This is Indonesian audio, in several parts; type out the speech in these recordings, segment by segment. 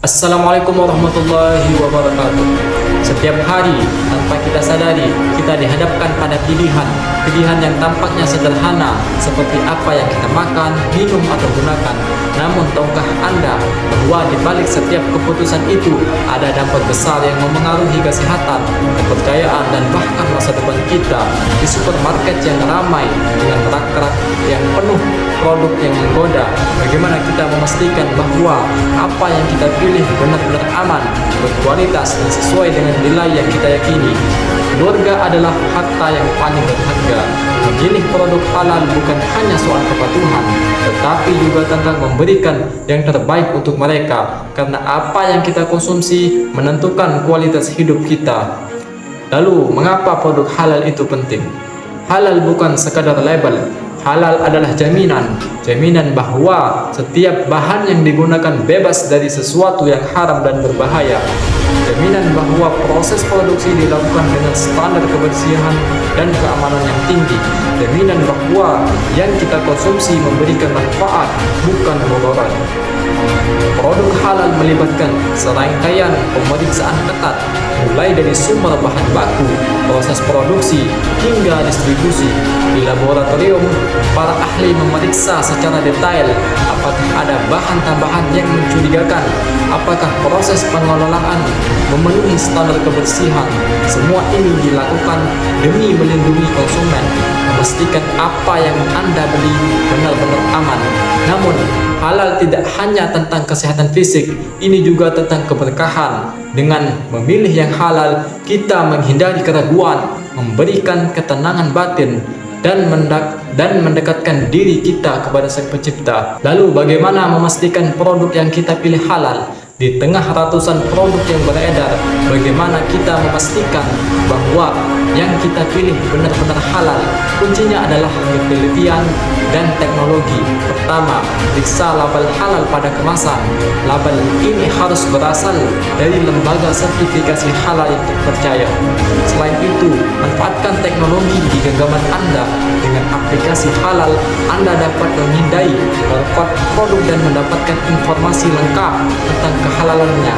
Assalamualaikum warahmatullahi wabarakatuh. Setiap hari tanpa kita sadari, kita dihadapkan pada pilihan yang tampaknya sederhana seperti apa yang kita makan, minum atau gunakan. Namun tahukah Anda bahwa di balik setiap keputusan itu ada dampak besar yang memengaruhi kesehatan, kepercayaan dan bahkan masa depan kita. Di supermarket yang ramai dengan rak-rak yang penuh produk yang menggoda, bagaimana kita memastikan bahwa apa yang kita pilih benar-benar aman, berkualitas dan sesuai dengan nilai yang kita yakini. Keluarga adalah harta yang paling berharga. Memilih produk halal bukan hanya soal kepatuhan, tetapi juga tentang memberikan yang terbaik untuk mereka, karena apa yang kita konsumsi menentukan kualitas hidup kita. Lalu, mengapa produk halal itu penting? Halal bukan sekadar label. Halal adalah jaminan bahwa setiap bahan yang digunakan bebas dari sesuatu yang haram dan berbahaya. Jaminan bahwa proses produksi dilakukan dengan standar kebersihan dan keamanan yang tinggi. Jaminan bahwa yang kita konsumsi memberikan manfaat, bukan mudarat. Produk halal melibatkan serangkaian pemeriksaan ketat, mulai dari sumber bahan baku, proses produksi, hingga distribusi. Di laboratorium, para ahli memeriksa secara detail apakah ada bahan tambahan yang mencurigakan, apakah proses pengelolaan memenuhi standar kebersihan. Semua ini dilakukan demi melindungi konsumen, memastikan apa yang Anda beli benar-benar aman. Namun, halal tidak hanya tentang kesehatan fisik, ini juga tentang keberkahan. Dengan memilih yang halal, kita menghindari keraguan, memberikan ketenangan batin, dan mendekatkan diri kita kepada Sang Pencipta. Lalu bagaimana memastikan produk yang kita pilih halal? Di tengah ratusan produk yang beredar, bagaimana kita memastikan bahwa yang kita pilih benar-benar halal? Kuncinya adalah ketelitian dan teknologi. Pertama, periksa label halal pada kemasan. Label ini harus berasal dari lembaga sertifikasi halal yang terpercaya. Selain itu, manfaatkan teknologi di genggaman Anda. Dengan aplikasi halal, Anda dapat memindai barcode produk dan mendapatkan informasi lengkap tentang kehalalannya.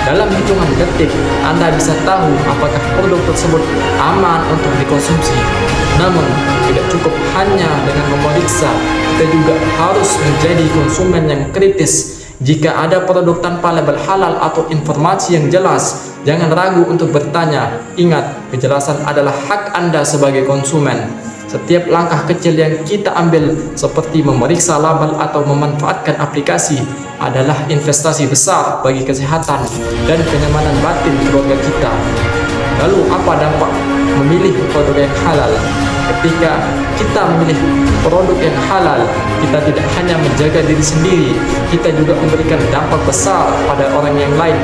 Dalam hitungan detik, Anda bisa tahu apakah produk tersebut aman untuk dikonsumsi. Namun, tidak cukup hanya dengan memeriksa, kita juga harus menjadi konsumen yang kritis. Jika ada produk tanpa label halal atau informasi yang jelas, jangan ragu untuk bertanya. Ingat, kejelasan adalah hak Anda sebagai konsumen. Setiap langkah kecil yang kita ambil, seperti memeriksa label atau memanfaatkan aplikasi, adalah investasi besar bagi kesehatan dan kenyamanan batin keluarga kita. Lalu, apa dampak memilih produk yang halal? Ketika kita memilih produk yang halal, kita tidak hanya menjaga diri sendiri, kita juga memberikan dampak besar pada orang yang lain.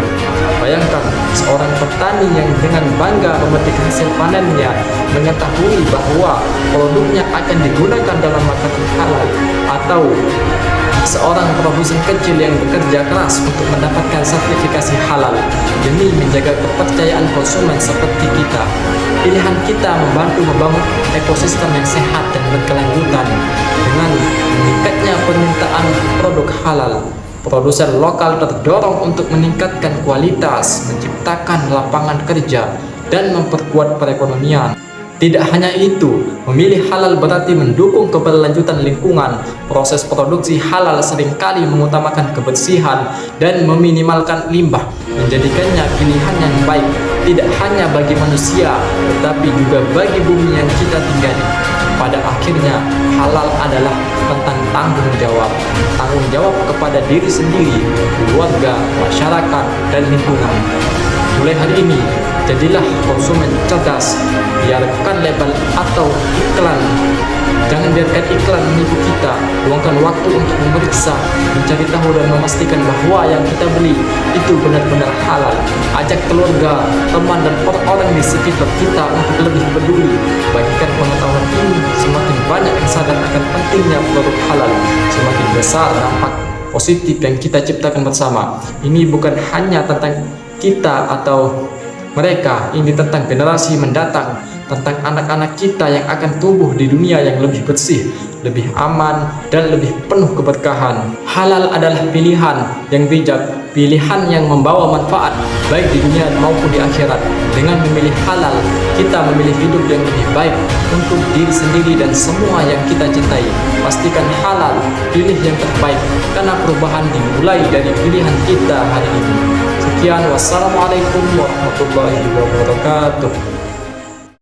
Bayangkan seorang petani yang dengan bangga memetik hasil panennya, mengetahui bahwa produknya akan digunakan dalam makanan halal, atau seorang produsen kecil yang bekerja keras untuk mendapatkan sertifikasi halal demi menjaga kepercayaan konsumen seperti kita. Pilihan kita membantu membangun ekosistem yang sehat dan berkelanjutan. Dengan meningkatnya permintaan produk halal, produsen lokal terdorong untuk meningkatkan kualitas, menciptakan lapangan kerja, dan memperkuat perekonomian. Tidak hanya itu, memilih halal berarti mendukung keberlanjutan lingkungan. Proses produksi halal seringkali mengutamakan kebersihan dan meminimalkan limbah, menjadikannya pilihan yang baik tidak hanya bagi manusia, tetapi juga bagi bumi yang kita tinggali. Pada akhirnya, halal adalah tentang tanggung jawab kepada diri sendiri, keluarga, masyarakat, dan lingkungan. Mulai hari ini, jadilah konsumen cerdas. Biarkan label atau iklan, jangan biarkan iklan menipu kita. Luangkan waktu untuk memeriksa, mencari tahu dan memastikan bahwa yang kita beli itu benar-benar halal. Ajak keluarga, teman, dan orang-orang di sekitar kita untuk lebih peduli. Bagikan pengetahuan ini, semakin banyak yang sadar akan pentingnya produk halal, semakin besar dampak positif yang kita ciptakan bersama. Ini bukan hanya tentang kita atau mereka, ini tentang generasi mendatang, tentang anak-anak kita yang akan tumbuh di dunia yang lebih bersih, lebih aman, dan lebih penuh keberkahan. Halal adalah pilihan yang bijak pilihan yang membawa manfaat baik di dunia maupun di akhirat. Dengan memilih halal, kita memilih hidup yang lebih baik untuk diri sendiri dan semua yang kita cintai. Pastikan halal, pilih yang terbaik, karena perubahan dimulai dari pilihan kita hari ini. Sekian, wassalamualaikum warahmatullahi wabarakatuh.